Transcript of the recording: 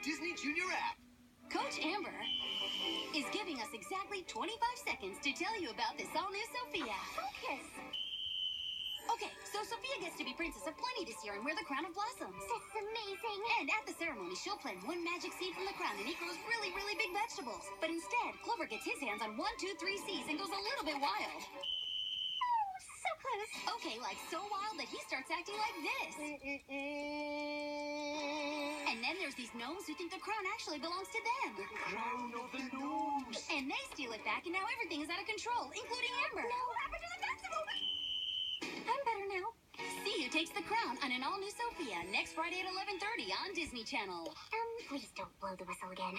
Disney Junior app. Coach Amber is giving us exactly 25 seconds to tell you about this all-new Sophia. Focus. Okay, so Sophia gets to be Princess of Plenty this year and wear the Crown of Blossoms. That's amazing. And at the ceremony, she'll plant one magic seed from the crown and it grows really, really big vegetables. But instead, Clover gets his hands on 1, 2, 3 seeds and goes a little bit wild. Oh, so close. Okay, like so wild that he starts acting like this. And then there's these gnomes who think the crown actually belongs to them. The crown of the gnomes. And they steal it back and now everything is out of control, including Amber. No, what happened to the festival? I'm better now. See who takes the crown on an all-new Sophia next Friday at 11:30 on Disney Channel. Please don't blow the whistle again.